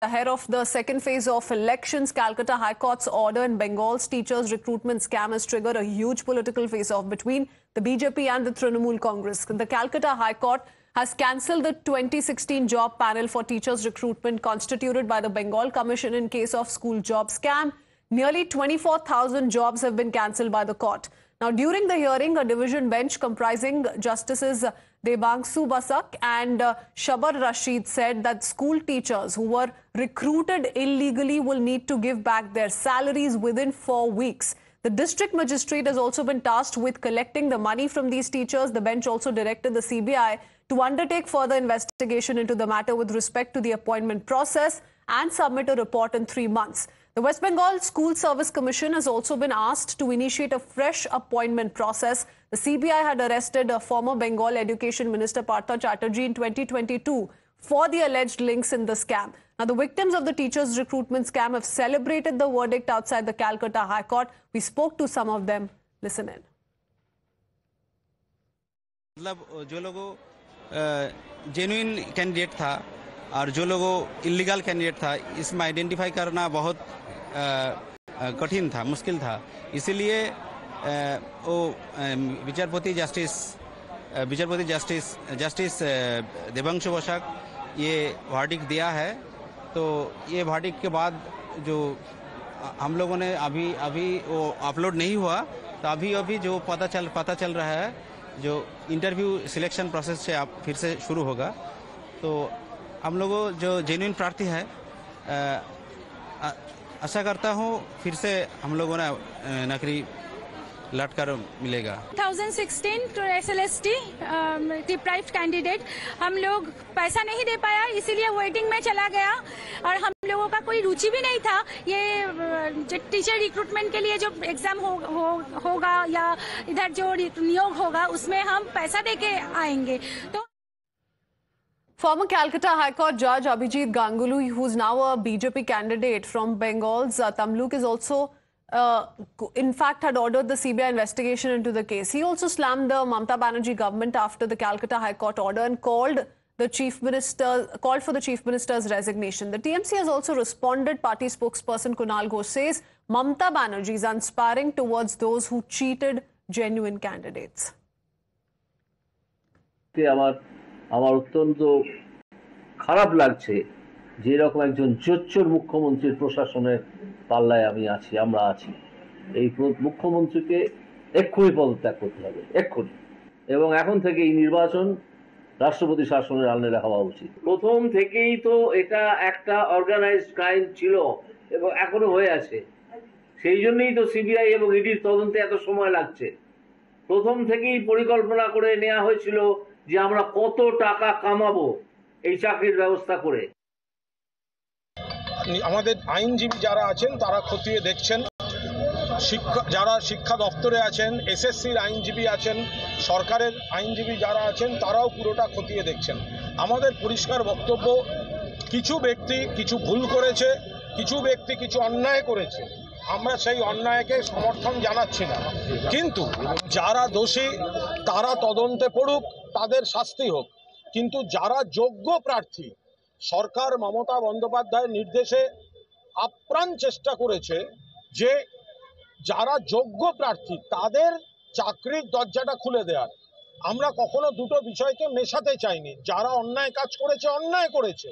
Ahead of the second phase of elections, Calcutta High Court's order in Bengal's teachers' recruitment scam has triggered a huge political face-off between the BJP and the Trinamool Congress. The Calcutta High Court has cancelled the 2016 job panel for teachers' recruitment constituted by the Bengal Commission in case of school job scam. Nearly 24,000 jobs have been cancelled by the court. Now, during the hearing, a division bench comprising Justices Debangsu Basak and Shabar Rashid said that school teachers who were recruited illegally will need to give back their salaries within 4 weeks. The district magistrate has also been tasked with collecting the money from these teachers. The bench also directed the CBI to undertake further investigation into the matter with respect to the appointment process and submit a report in 3 months. The West Bengal School Service Commission has also been asked to initiate a fresh appointment process. The CBI had arrested former Bengal Education Minister Partha Chatterjee in 2022 for the alleged links in the scam. Now, the victims of the teachers' recruitment scam have celebrated the verdict outside the Calcutta High Court. We spoke to some of them. Listen in. मतलब जो लोगों genuine candidate था और जो लोगों illegal candidate था, इसमें identify करना बहुत कठिन था, मुश्किल था। इसीलिए वो विचारपति जस्टिस देवांशु बसाक ये वर्डिक्ट दिया है। तो ये वर्डिक्ट के बाद जो हम लोगों ने अभी वो अपलोड नहीं हुआ, तो अभी जो पता चल रहा है, जो इंटरव्यू सिलेक्शन प्रोसेस से आप फिर से शुरू होगा। तो हम लोगों जो जेन्युइन प्रार्थी है, आशा करता हूँ फिर से हम लोगों ने नौकरी लटकर मिलेगा। 2016 to SLST डिप्राइव्ड कैंडिडेट, हम लोग पैसा नहीं दे पाया, इसीलिए वेटिंग में चला गया और हम लोगों का कोई रुचि भी नहीं था। ये टीचर रिक्रूटमेंट के लिए जो एग्जाम होगा या इधर जो नियोग होगा, उसमें हम पैसा दे के आएंगे। तो Former Calcutta High Court Judge Abhijit Ganguly, who's now a BJP candidate from Bengal's Tamluk, is also, in fact, had ordered the CBI investigation into the case. He also slammed the Mamata Banerjee government after the Calcutta High Court order and called for the Chief Minister's resignation. The TMC has also responded. Party spokesperson Kunal Ghosh says Mamata Banerjee is unsparing towards those who cheated genuine candidates. আমার অত্যন্ত খারাপ লাগছে যে এরকম একজন জোচ্চোর মুখ্যমন্ত্রীর প্রশাসনের পাল্লায় আমরা আছি। এই মুখ্যমন্ত্রীকে এক্ষুনি পদত্যাগ করতে হবে, এক্ষুনি, এবং এখন থেকে এই নির্বাচন রাষ্ট্রপতি শাসনের আন্ডারে হওয়া উচিত। প্রথম থেকেই তো এটা একটা অর্গানাইজড ক্রাইম ছিল এবং এখনো হয়ে আছে। সেই জন্যই তো সিবিআই এবং ইডির তদন্তে এত সময় লাগছে। প্রথম থেকেই পরিকল্পনা করে নেওয়া হয়েছিল যে আমরা কত টাকা কামাবো এই চাকরির ব্যবস্থা করে। আমাদের আইনজীবী যারা আছেন তারা খতিয়ে দেখছেন, যারা শিক্ষা দপ্তরে আছেন, এসএসসির আইনজীবী আছেন, সরকারের আইনজীবী যারা আছেন তারাও পুরোটা খতিয়ে দেখছেন। আমাদের পরিষ্কার বক্তব্য, কিছু ব্যক্তি কিছু ভুল করেছে, কিছু ব্যক্তি কিছু অন্যায় করেছে, আমরা সেই অন্যায়কে সমর্থন জানাচ্ছি না, কিন্তু যারা দোষী তারা তদন্তে পড়ুক, তাদের শাস্তি হোক। কিন্তু যারা যোগ্য প্রার্থী, সরকার মমতা বন্দ্যোপাধ্যায়ের নির্দেশে আপ্রাণ চেষ্টা করেছে যে যারা যোগ্য প্রার্থী তাদের চাকরির দরজাটা খুলে দেওয়ার। আমরা কখনো দুটো বিষয়কে মেশাতে চাইনি। যারা অন্যায় কাজ করেছে অন্যায় করেছে,